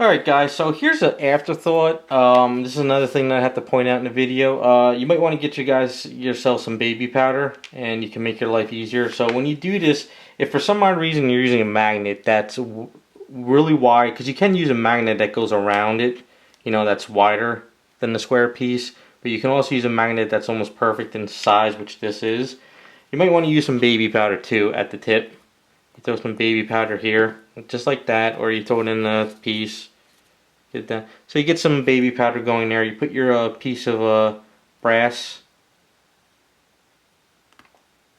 Alright guys, so here's an afterthought. This is another thing that I have to point out in the video. You might want to get yourself some baby powder, and you can make your life easier. So when you do this, if for some odd reason you're using a magnet that's really wide, because you can use a magnet that goes around it, you know, that's wider than the square piece, but you can also use a magnet that's almost perfect in size, which this is. You might want to use some baby powder too at the tip. You throw some baby powder here, just like that, or you throw it in a piece. Get that. So you get some baby powder going there. You put your piece of brass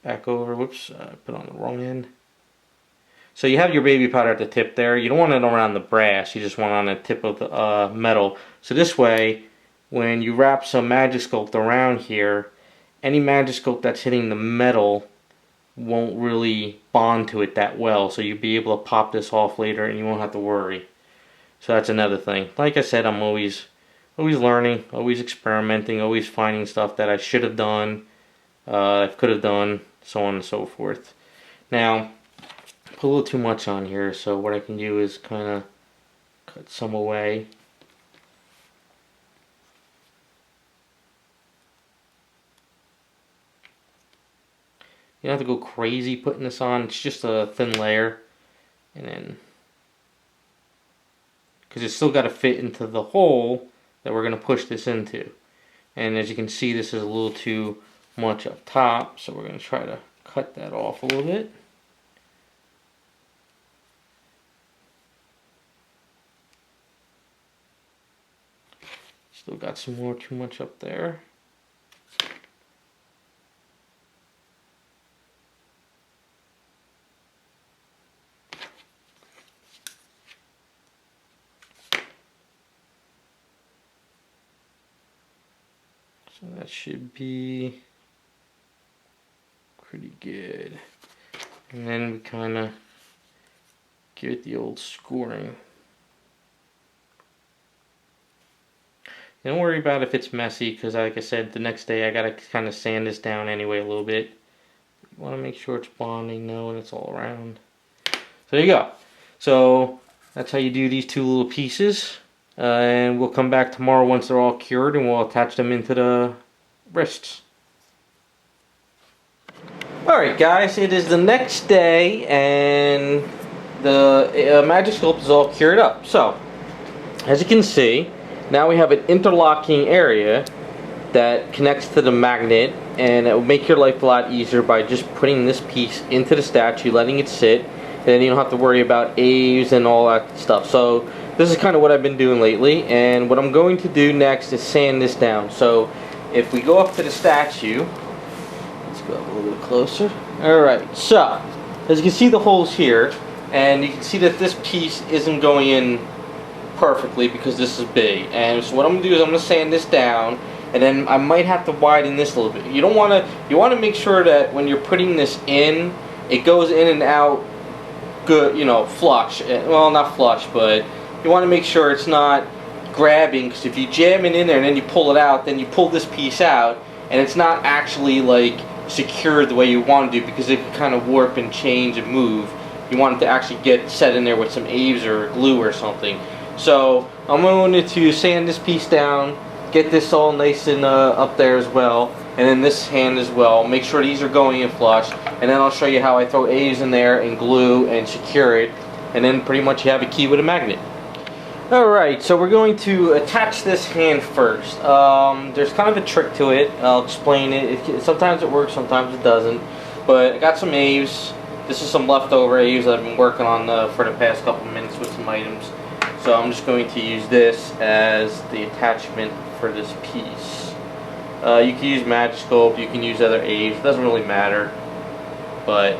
back over. Whoops, I put on the wrong end. So you have your baby powder at the tip there. You don't want it around the brass. You just want it on the tip of the metal. So this way, when you wrap some Magnetization around here, any Magnetization that's hitting the metal won't really bond to it that well, so you'll be able to pop this off later and you won't have to worry. So that's another thing. Like I said, I'm always learning, always experimenting, always finding stuff that I should have done, I could have done, so on and so forth. Now, put a little too much on here, so what I can do is kind of cut some away. You don't have to go crazy putting this on. It's just a thin layer, and then because it's still got to fit into the hole that we're going to push this into. And as you can see, this is a little too much up top, so we're going to try to cut that off a little bit. Still got some more too much up there. So that should be pretty good. And then we kind of give it the old scoring. Don't worry about if it's messy, because like I said, the next day I gotta kind of sand this down anyway a little bit. You want to make sure it's bonding now and it's all around. So there you go. So that's how you do these two little pieces. And we'll come back tomorrow once they're all cured, and we'll attach them into the wrists. Alright guys, it is the next day, and the Magnetization is all cured up. So, as you can see, now we have an interlocking area that connects to the magnet, and it will make your life a lot easier by just putting this piece into the statue, letting it sit, and then you don't have to worry about A's and all that stuff. So this is kind of what I've been doing lately, and what I'm going to do next is sand this down. So if we go up to the statue, let's go up a little bit closer. Alright, so as you can see the holes here, and you can see that this piece isn't going in perfectly because this is big. And so what I'm going to do is I'm going to sand this down, and then I might have to widen this a little bit. You want to make sure that when you're putting this in, it goes in and out good, you know, flush. Well, not flush, but you want to make sure it's not grabbing, because if you jam it in there and then you pull it out, then you pull this piece out and it's not actually like secured the way you want to do, because it can kind of warp and change and move. You want it to actually get set in there with some A's or glue or something. So I'm going to sand this piece down, get this all nice and up there as well, and then this hand as well. Make sure these are going in flush, and then I'll show you how I throw A's in there and glue and secure it, and then pretty much you have a key with a magnet. Alright, so we're going to attach this hand first. There's kind of a trick to it. I'll explain it. Sometimes it works, sometimes it doesn't. But I got some A's. This is some leftover A's that I've been working on for the past couple minutes with some items. So I'm just going to use this as the attachment for this piece. You can use Magnetization, you can use other A's. It doesn't really matter. But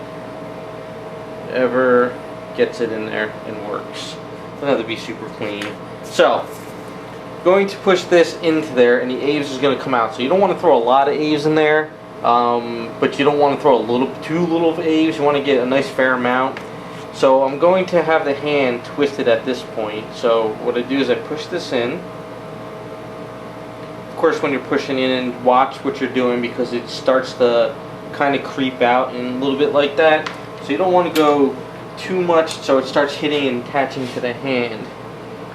whatever gets it in there and works. Doesn't have to be super clean. So, going to push this into there, and the A's is going to come out. So you don't want to throw a lot of A's in there, but you don't want to throw too little of A's. You want to get a nice fair amount. So I'm going to have the hand twisted at this point. So what I do is I push this in. Of course, when you're pushing in, watch what you're doing, because it starts to kind of creep out in a little bit like that. So you don't want to go too much so it starts hitting and attaching to the hand.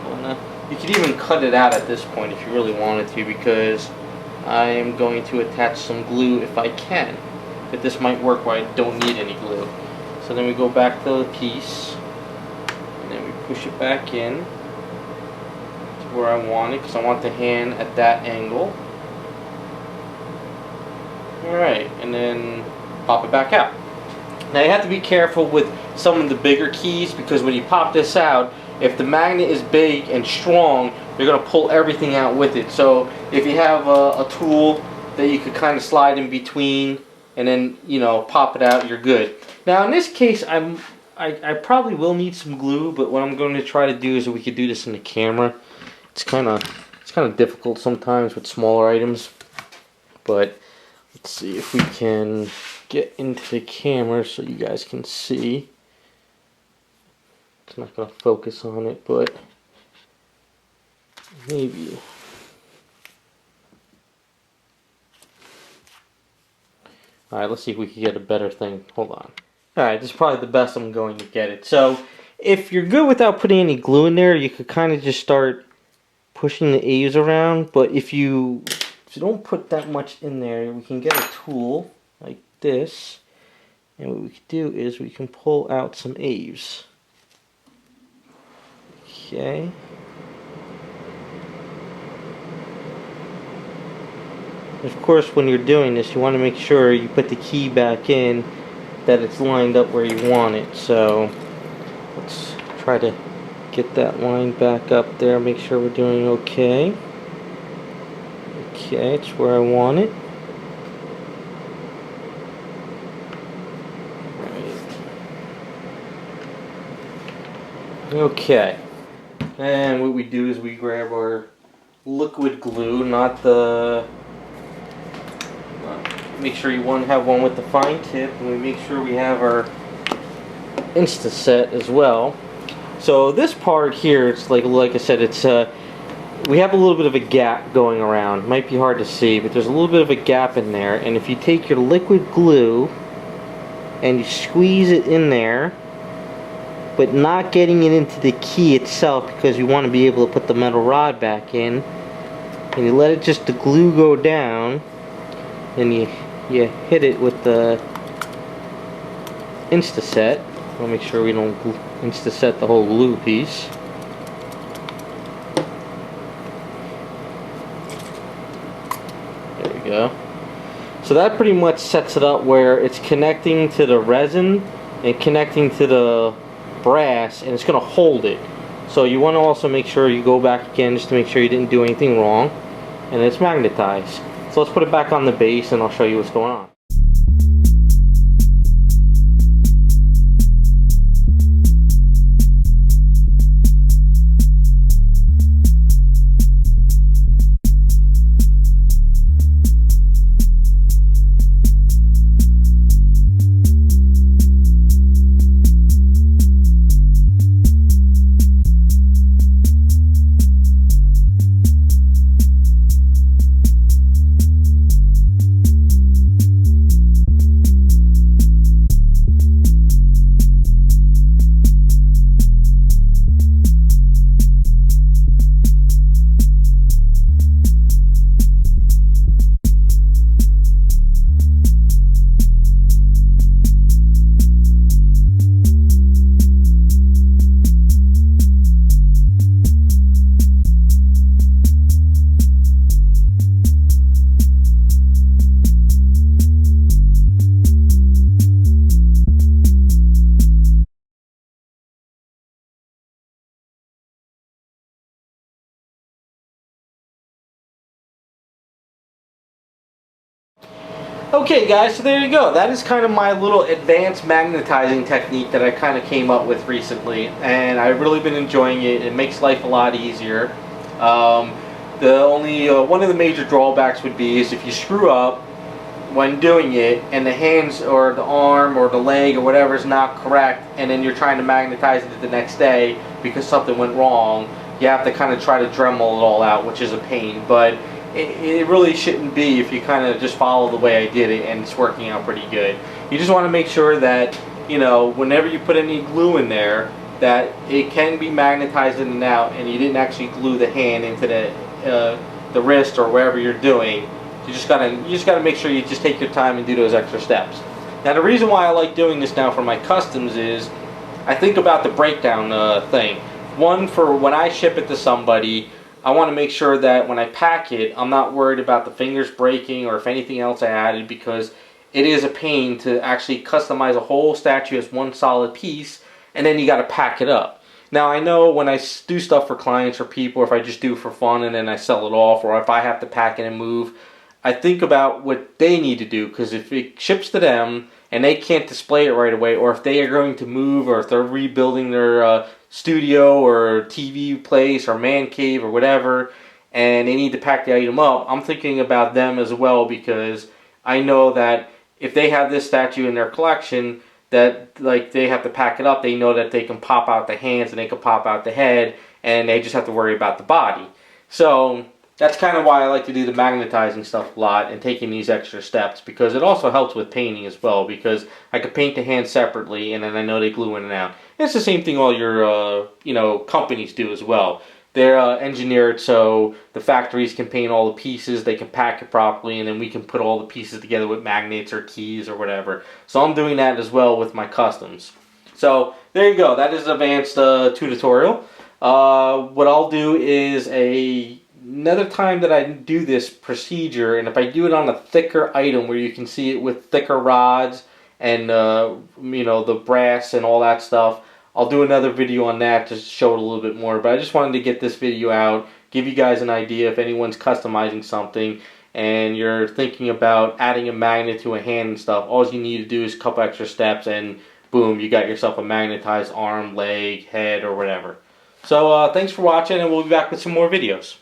Pulling You could even cut it out at this point if you really wanted to, because I am going to attach some glue if I can. But this might work where I don't need any glue. So then we go back to the piece, and then we push it back in to where I want it, because I want the hand at that angle. Alright, and then pop it back out. Now you have to be careful with some of the bigger keys, because when you pop this out, if the magnet is big and strong, you're going to pull everything out with it. So if you have a tool that you could kind of slide in between and then, you know, pop it out, you're good. Now in this case, I probably will need some glue, but what I'm going to try to do is we could do this in the camera. It's kind of difficult sometimes with smaller items, but let's see if we can get into the camera so you guys can see. It's not going to focus on it, but maybe. Alright, let's see if we can get a better thing. Hold on. Alright, this is probably the best I'm going to get it. So, if you're good without putting any glue in there, you could kind of just start pushing the eaves around. But if you don't put that much in there, we can get a tool like this. And what we can do is we can pull out some eaves. Okay. Of course, when you're doing this, you want to make sure you put the key back in, that it's lined up where you want it. So let's try to get that line back up there, make sure we're doing okay. Okay, it's where I want it. Okay. And what we do is we grab our liquid glue, not the... make sure you have one with the fine tip, and we make sure we have our Insta-Set as well. So this part here, it's like I said, it's we have a little bit of a gap going around. Might be hard to see, but there's a little bit of a gap in there, and if you take your liquid glue and you squeeze it in there, but not getting it into the key itself, because you want to be able to put the metal rod back in, and you let it just the glue go down, and you hit it with the Insta-Set. We'll make sure we don't Insta-Set the whole glue piece. There we go. So that pretty much sets it up where it's connecting to the resin and connecting to the brass, and it's going to hold it. So you want to also make sure you go back again just to make sure you didn't do anything wrong, and it's magnetized. So let's put it back on the base and I'll show you what's going on. Okay guys, so there you go. That is kind of my little advanced magnetizing technique that I kind of came up with recently, and I've really been enjoying it. It makes life a lot easier. The only one of the major drawbacks would be is if you screw up when doing it and the hands or the arm or the leg or whatever is not correct, and then you're trying to magnetize it the next day because something went wrong, you have to kind of try to Dremel it all out, which is a pain. But it really shouldn't be if you kind of just follow the way I did it, and it's working out pretty good. You just want to make sure that, you know, whenever you put any glue in there, that it can be magnetized in and out, and you didn't actually glue the hand into the wrist or wherever you're doing. You just gotta make sure you just take your time and do those extra steps. Now the reason why I like doing this now for my customs is I think about the breakdown thing. One, for when I ship it to somebody, I want to make sure that when I pack it, I'm not worried about the fingers breaking or if anything else I added, because it is a pain to actually customize a whole statue as one solid piece, and then you got to pack it up. Now I know when I do stuff for clients or people, if I just do it for fun and then I sell it off, or if I have to pack it and move, I think about what they need to do, because if it ships to them and they can't display it right away, or if they are going to move, or if they're rebuilding their studio or TV place or man cave or whatever, and they need to pack the item up, I'm thinking about them as well, because I know that if they have this statue in their collection, that like they have to pack it up, they know that they can pop out the hands and they can pop out the head, and they just have to worry about the body. So that's kind of why I like to do the magnetizing stuff a lot and taking these extra steps, because it also helps with painting as well, because I could paint the hands separately and then I know they glue in and out. And it's the same thing all your companies do as well. They're engineered so the factories can paint all the pieces, they can pack it properly, and then we can put all the pieces together with magnets or keys or whatever. So I'm doing that as well with my customs. So there you go, that is an advanced tutorial. What I'll do is another time that I do this procedure, and if I do it on a thicker item where you can see it with thicker rods and the brass and all that stuff, I'll do another video on that to show it a little bit more. But I just wanted to get this video out, give you guys an idea if anyone's customizing something and you're thinking about adding a magnet to a hand and stuff. All you need to do is a couple extra steps and boom, you got yourself a magnetized arm, leg, head, or whatever. So thanks for watching, and we'll be back with some more videos.